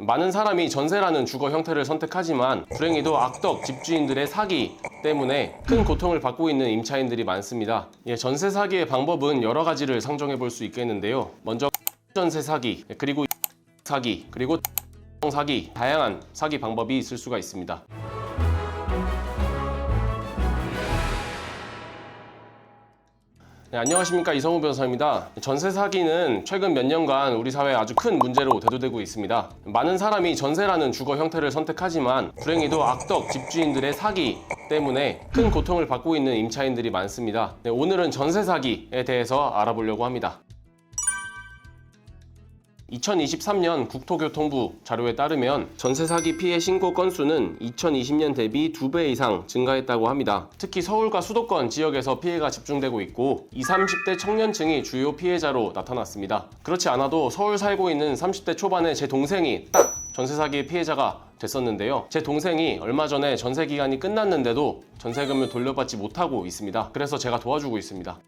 많은 사람이 전세라는 주거 형태를 선택하지만 불행히도 악덕 집주인들의 사기 때문에 큰 고통을 받고 있는 임차인들이 많습니다. 전세 사기의 방법은 여러 가지를 상정해 볼 수 있겠는데요. 먼저 전세 사기, 그리고 사기, 그리고 사기, 다양한 사기 방법이 있을 수가 있습니다. 네, 안녕하십니까, 이성우 변호사입니다. 전세 사기는 최근 몇 년간 우리 사회에 아주 큰 문제로 대두되고 있습니다. 많은 사람이 전세라는 주거 형태를 선택하지만 불행히도 악덕 집주인들의 사기 때문에 큰 고통을 받고 있는 임차인들이 많습니다. 네, 오늘은 전세 사기에 대해서 알아보려고 합니다. 2023년 국토교통부 자료에 따르면 전세 사기 피해 신고 건수는 2020년 대비 2배 이상 증가했다고 합니다. 특히 서울과 수도권 지역에서 피해가 집중되고 있고 20, 30대 청년층이 주요 피해자로 나타났습니다. 그렇지 않아도 서울 살고 있는 30대 초반의 제 동생이 딱 전세 사기의 피해자가 됐었는데요. 제 동생이 얼마 전에 전세 기간이 끝났는데도 전세금을 돌려받지 못하고 있습니다. 그래서 제가 도와주고 있습니다.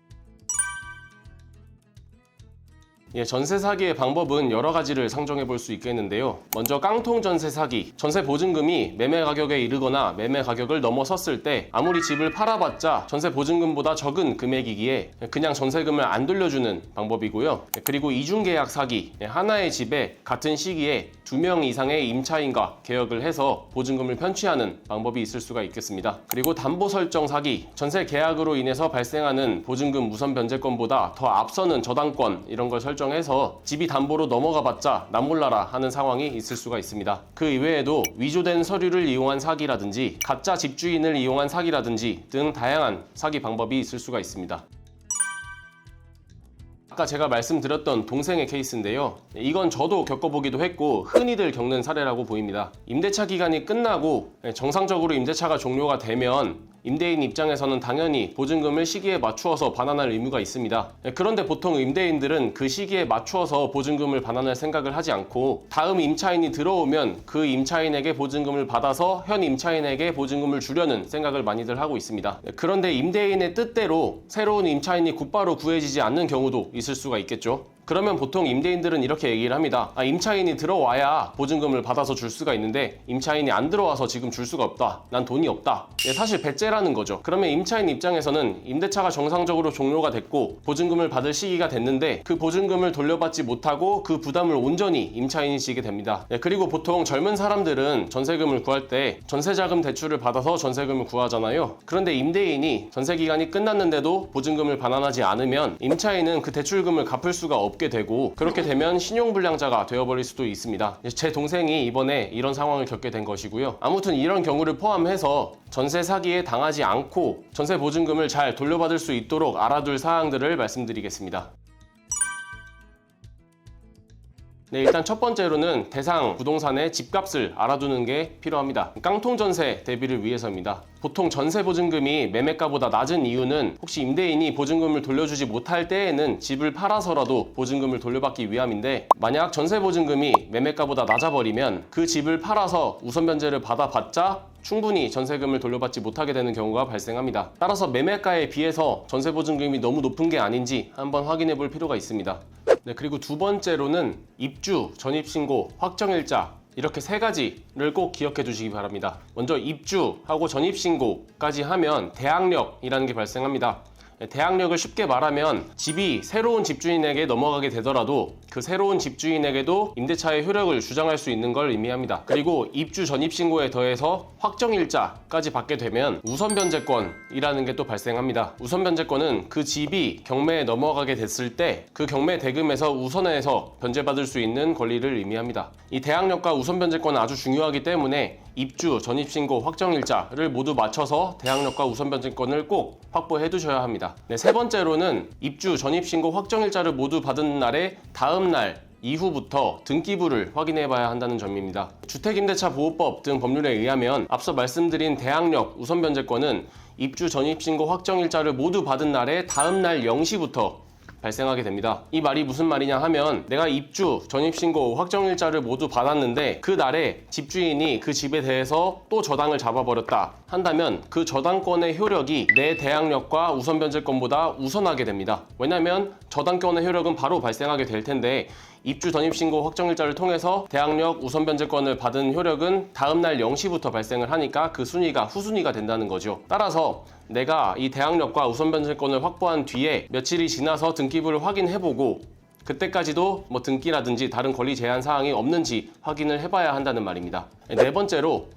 전세 사기의 방법은 여러 가지를 상정해 볼 수 있겠는데요. 먼저 깡통 전세 사기. 전세 보증금이 매매 가격에 이르거나 매매 가격을 넘어섰을 때 아무리 집을 팔아봤자 전세 보증금보다 적은 금액이기에 그냥 전세금을 안 돌려주는 방법이고요. 그리고 이중계약 사기. 하나의 집에 같은 시기에 2명 이상의 임차인과 계약을 해서 보증금을 편취하는 방법이 있을 수가 있겠습니다. 그리고 담보 설정 사기. 전세 계약으로 인해서 발생하는 보증금 우선 변제권보다 더 앞서는 저당권 이런 걸 설정해서 집이 담보로 넘어가봤자 남몰라라 하는 상황이 있을 수가 있습니다. 그 이외에도 위조된 서류를 이용한 사기라든지 가짜 집주인을 이용한 사기라든지 등 다양한 사기 방법이 있을 수가 있습니다. 아까 제가 말씀드렸던 동생의 케이스인데요. 이건 저도 겪어보기도 했고 흔히들 겪는 사례라고 보입니다. 임대차 기간이 끝나고 정상적으로 임대차가 종료가 되면 임대인 입장에서는 당연히 보증금을 시기에 맞추어서 반환할 의무가 있습니다. 그런데 보통 임대인들은 그 시기에 맞추어서 보증금을 반환할 생각을 하지 않고 다음 임차인이 들어오면 그 임차인에게 보증금을 받아서 현 임차인에게 보증금을 주려는 생각을 많이들 하고 있습니다. 그런데 임대인의 뜻대로 새로운 임차인이 곧바로 구해지지 않는 경우도 있을 수가 있겠죠. 그러면 보통 임대인들은 이렇게 얘기를 합니다. 임차인이 들어와야 보증금을 받아서 줄 수가 있는데 임차인이 안 들어와서 지금 줄 수가 없다. 난 돈이 없다. 사실 배째라는 거죠. 그러면 임차인 입장에서는 임대차가 정상적으로 종료가 됐고 보증금을 받을 시기가 됐는데 그 보증금을 돌려받지 못하고 그 부담을 온전히 임차인이 지게 됩니다. 그리고 보통 젊은 사람들은 전세금을 구할 때 전세자금 대출을 받아서 전세금을 구하잖아요. 그런데 임대인이 전세기간이 끝났는데도 보증금을 반환하지 않으면 임차인은 그 대출금을 갚을 수가 없게 되고 그렇게 되면 신용불량자가 되어버릴 수도 있습니다. 제 동생이 이번에 이런 상황을 겪게 된 것이고요. 아무튼 이런 경우를 포함해서 전세 사기에 당하지 않고 전세 보증금을 잘 돌려받을 수 있도록 알아둘 사항들을 말씀드리겠습니다. 일단 첫 번째로는 대상 부동산의 집값을 알아두는 게 필요합니다. 깡통 전세 대비를 위해서입니다. 보통 전세 보증금이 매매가보다 낮은 이유는 혹시 임대인이 보증금을 돌려주지 못할 때에는 집을 팔아서라도 보증금을 돌려받기 위함인데 만약 전세 보증금이 매매가보다 낮아버리면 그 집을 팔아서 우선 변제를 받아봤자 충분히 전세금을 돌려받지 못하게 되는 경우가 발생합니다. 따라서 매매가에 비해서 전세 보증금이 너무 높은 게 아닌지 한번 확인해 볼 필요가 있습니다. 그리고 두 번째로는 입주, 전입신고, 확정일자 이렇게 세 가지를 꼭 기억해 두시기 바랍니다. 먼저 입주하고 전입신고까지 하면 대항력이라는 게 발생합니다. 대항력을 쉽게 말하면 집이 새로운 집주인에게 넘어가게 되더라도 그 새로운 집주인에게도 임대차의 효력을 주장할 수 있는 걸 의미합니다. 그리고 입주 전입신고에 더해서 확정일자까지 받게 되면 우선변제권이라는 게 또 발생합니다. 우선변제권은 그 집이 경매에 넘어가게 됐을 때 그 경매 대금에서 우선해서 변제받을 수 있는 권리를 의미합니다. 이 대항력과 우선변제권은 아주 중요하기 때문에 입주, 전입신고, 확정일자를 모두 맞춰서 대항력과 우선변제권을 꼭 확보해 두셔야 합니다. 세 번째로는 입주, 전입신고, 확정일자를 모두 받은 날의 다음 날 이후부터 등기부를 확인해 봐야 한다는 점입니다. 주택임대차보호법 등 법률에 의하면 앞서 말씀드린 대항력, 우선변제권은 입주, 전입신고, 확정일자를 모두 받은 날의 다음 날 0시부터 발생하게 됩니다. 이 말이 무슨 말이냐 하면 내가 입주, 전입신고, 확정일자를 모두 받았는데 그 날에 집주인이 그 집에 대해서 또 저당을 잡아버렸다 한다면 그 저당권의 효력이 내 대항력과 우선변제권보다 우선하게 됩니다. 왜냐하면 저당권의 효력은 바로 발생하게 될 텐데 입주 전입신고 확정일자를 통해서 대항력 우선 변제권을 받은 효력은 다음날 0시부터 발생을 하니까 그 순위가 후순위가 된다는 거죠. 따라서 내가 이 대항력과 우선 변제권을 확보한 뒤에 며칠이 지나서 등기부를 확인해보고 그때까지도 뭐 등기라든지 다른 권리 제한 사항이 없는지 확인을 해봐야 한다는 말입니다. 네 번째로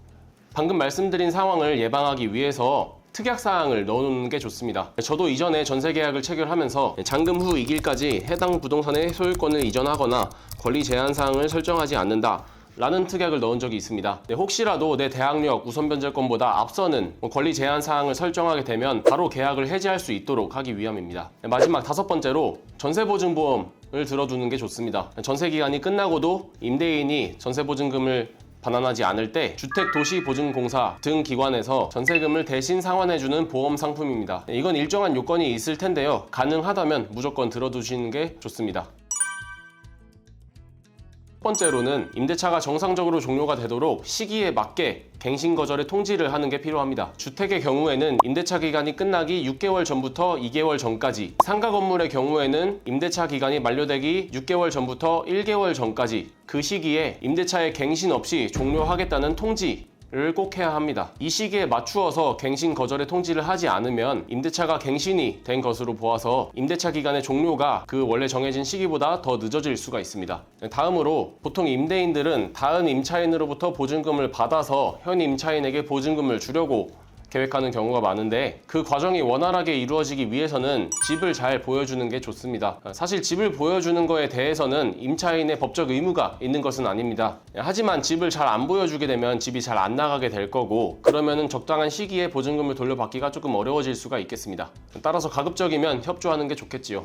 방금 말씀드린 상황을 예방하기 위해서 특약사항을 넣어놓는 게 좋습니다. 저도 이전에 전세계약을 체결하면서 잔금 후 2일까지 해당 부동산의 소유권을 이전하거나 권리 제한 사항을 설정하지 않는다 라는 특약을 넣은 적이 있습니다. 혹시라도 내 대항력 우선 변제권보다 앞서는 권리 제한 사항을 설정하게 되면 바로 계약을 해지할 수 있도록 하기 위함입니다. 마지막 5번째로 전세보증보험을 들어두는 게 좋습니다. 전세기간이 끝나고도 임대인이 전세보증금을 반환하지 않을 때 주택도시보증공사 등 기관에서 전세금을 대신 상환해주는 보험 상품입니다. 이건 일정한 요건이 있을 텐데요. 가능하다면 무조건 들어두시는 게 좋습니다. 첫 번째로는 임대차가 정상적으로 종료가 되도록 시기에 맞게 갱신거절의 통지를 하는 게 필요합니다. 주택의 경우에는 임대차 기간이 끝나기 6개월 전부터 2개월 전까지, 상가 건물의 경우에는 임대차 기간이 만료되기 6개월 전부터 1개월 전까지 그 시기에 임대차의 갱신 없이 종료하겠다는 통지를 꼭 해야 합니다. 이 시기에 맞추어서 갱신 거절의 통지를 하지 않으면 임대차가 갱신이 된 것으로 보아서 임대차 기간의 종료가 그 원래 정해진 시기보다 더 늦어질 수가 있습니다. 다음으로 보통 임대인들은 다른 임차인으로부터 보증금을 받아서 현 임차인에게 보증금을 주려고 계획하는 경우가 많은데 그 과정이 원활하게 이루어지기 위해서는 집을 잘 보여주는 게 좋습니다. 사실 집을 보여주는 거에 대해서는 임차인의 법적 의무가 있는 것은 아닙니다. 하지만 집을 잘 안 보여주게 되면 집이 잘 안 나가게 될 거고 그러면은 적당한 시기에 보증금을 돌려받기가 조금 어려워질 수가 있겠습니다. 따라서 가급적이면 협조하는 게 좋겠지요.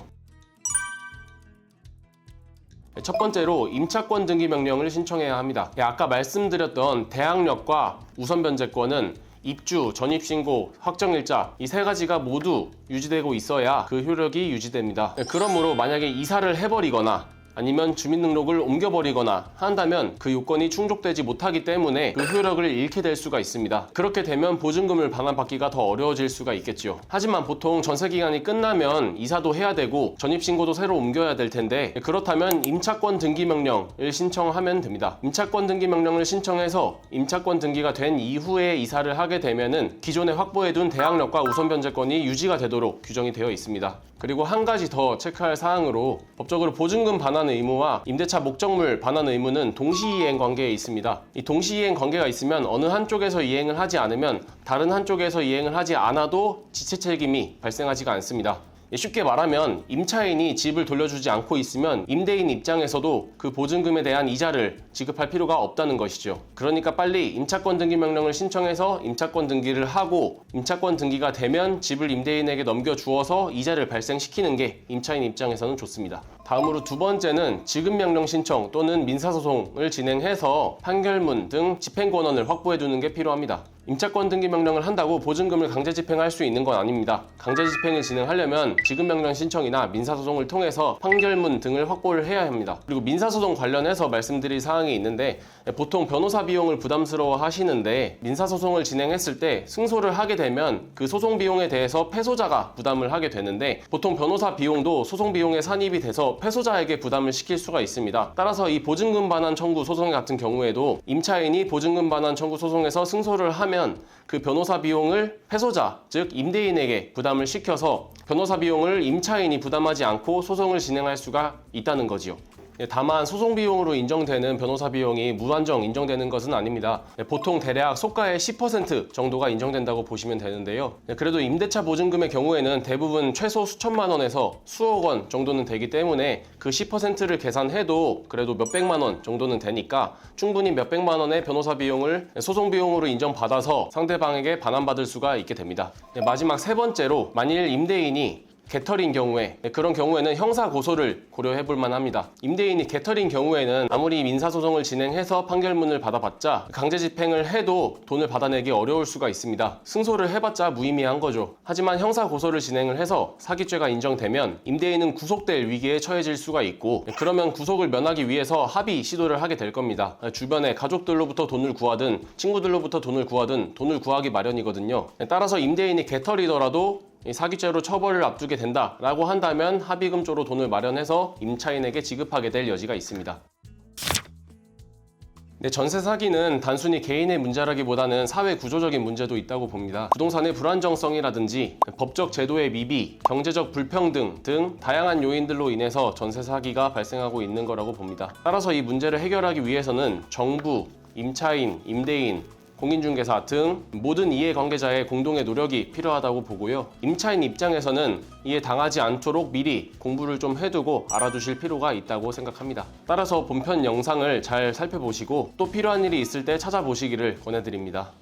첫 번째로 임차권 등기 명령을 신청해야 합니다. 아까 말씀드렸던 대항력과 우선 변제권은 입주, 전입신고, 확정일자 이 세 가지가 모두 유지되고 있어야 그 효력이 유지됩니다. 그러므로 만약에 이사를 해버리거나 아니면 주민등록을 옮겨버리거나 한다면 그 요건이 충족되지 못하기 때문에 그 효력을 잃게 될 수가 있습니다. 그렇게 되면 보증금을 반환받기가 더 어려워질 수가 있겠죠. 하지만 보통 전세기간이 끝나면 이사도 해야 되고 전입신고도 새로 옮겨야 될 텐데 그렇다면 임차권 등기 명령을 신청하면 됩니다. 임차권 등기 명령을 신청해서 임차권 등기가 된 이후에 이사를 하게 되면은 기존에 확보해둔 대항력과 우선 변제권이 유지가 되도록 규정이 되어 있습니다. 그리고 한 가지 더 체크할 사항으로 법적으로 보증금 반환 의무와 임대차 목적물 반환 의무는 동시이행 관계에 있습니다. 이 동시이행 관계가 있으면 어느 한쪽에서 이행을 하지 않으면 다른 한쪽에서 이행을 하지 않아도 지체 책임이 발생하지가 않습니다. 쉽게 말하면 임차인이 집을 돌려주지 않고 있으면 임대인 입장에서도 그 보증금에 대한 이자를 지급할 필요가 없다는 것이죠. 그러니까 빨리 임차권 등기 명령을 신청해서 임차권 등기를 하고 임차권 등기가 되면 집을 임대인에게 넘겨주어서 이자를 발생시키는 게 임차인 입장에서는 좋습니다. 다음으로 두 번째는 지급명령 신청 또는 민사소송을 진행해서 판결문 등 집행권한을 확보해두는 게 필요합니다. 임차권 등기 명령을 한다고 보증금을 강제 집행할 수 있는 건 아닙니다. 강제 집행을 진행하려면 지급명령 신청이나 민사소송을 통해서 판결문 등을 확보를 해야 합니다. 그리고 민사소송 관련해서 말씀드릴 사항이 있는데 보통 변호사 비용을 부담스러워 하시는데 민사소송을 진행했을 때 승소를 하게 되면 그 소송 비용에 대해서 패소자가 부담을 하게 되는데 보통 변호사 비용도 소송 비용에 산입이 돼서 패소자에게 부담을 시킬 수가 있습니다. 따라서 이 보증금 반환 청구 소송 같은 경우에도 임차인이 보증금 반환 청구 소송에서 승소를 하면 그 변호사 비용을 패소자, 즉 임대인에게 부담을 시켜서 변호사 비용을 임차인이 부담하지 않고 소송을 진행할 수가 있다는 거지요. 다만 소송 비용으로 인정되는 변호사 비용이 무한정 인정되는 것은 아닙니다. 보통 대략 소가의 10% 정도가 인정된다고 보시면 되는데요. 그래도 임대차 보증금의 경우에는 대부분 최소 수천만 원에서 수억 원 정도는 되기 때문에 그 10%를 계산해도 그래도 몇백만 원 정도는 되니까 충분히 몇백만 원의 변호사 비용을 소송 비용으로 인정받아서 상대방에게 반환받을 수가 있게 됩니다. 마지막 세 번째로 만일 임대인이 개털인 경우에 그런 경우에는 형사 고소를 고려해 볼 만합니다. 임대인이 개털인 경우에는 아무리 민사소송을 진행해서 판결문을 받아봤자 강제 집행을 해도 돈을 받아내기 어려울 수가 있습니다. 승소를 해봤자 무의미한 거죠. 하지만 형사 고소를 진행을 해서 사기죄가 인정되면 임대인은 구속될 위기에 처해질 수가 있고 그러면 구속을 면하기 위해서 합의 시도를 하게 될 겁니다. 주변에 가족들로부터 돈을 구하든 친구들로부터 돈을 구하든 돈을 구하기 마련이거든요. 따라서 임대인이 개털이더라도 이 사기죄로 처벌을 앞두게 된다라고 한다면 합의금조로 돈을 마련해서 임차인에게 지급하게 될 여지가 있습니다. 네, 전세 사기는 단순히 개인의 문제라기보다는 사회 구조적인 문제도 있다고 봅니다. 부동산의 불안정성이라든지 법적 제도의 미비, 경제적 불평등 등 다양한 요인들로 인해서 전세 사기가 발생하고 있는 거라고 봅니다. 따라서 이 문제를 해결하기 위해서는 정부, 임차인, 임대인, 공인중개사 등 모든 이해관계자의 공동의 노력이 필요하다고 보고요. 임차인 입장에서는 이에 당하지 않도록 미리 공부를 좀 해두고 알아두실 필요가 있다고 생각합니다. 따라서 본편 영상을 잘 살펴보시고 또 필요한 일이 있을 때 찾아보시기를 권해드립니다.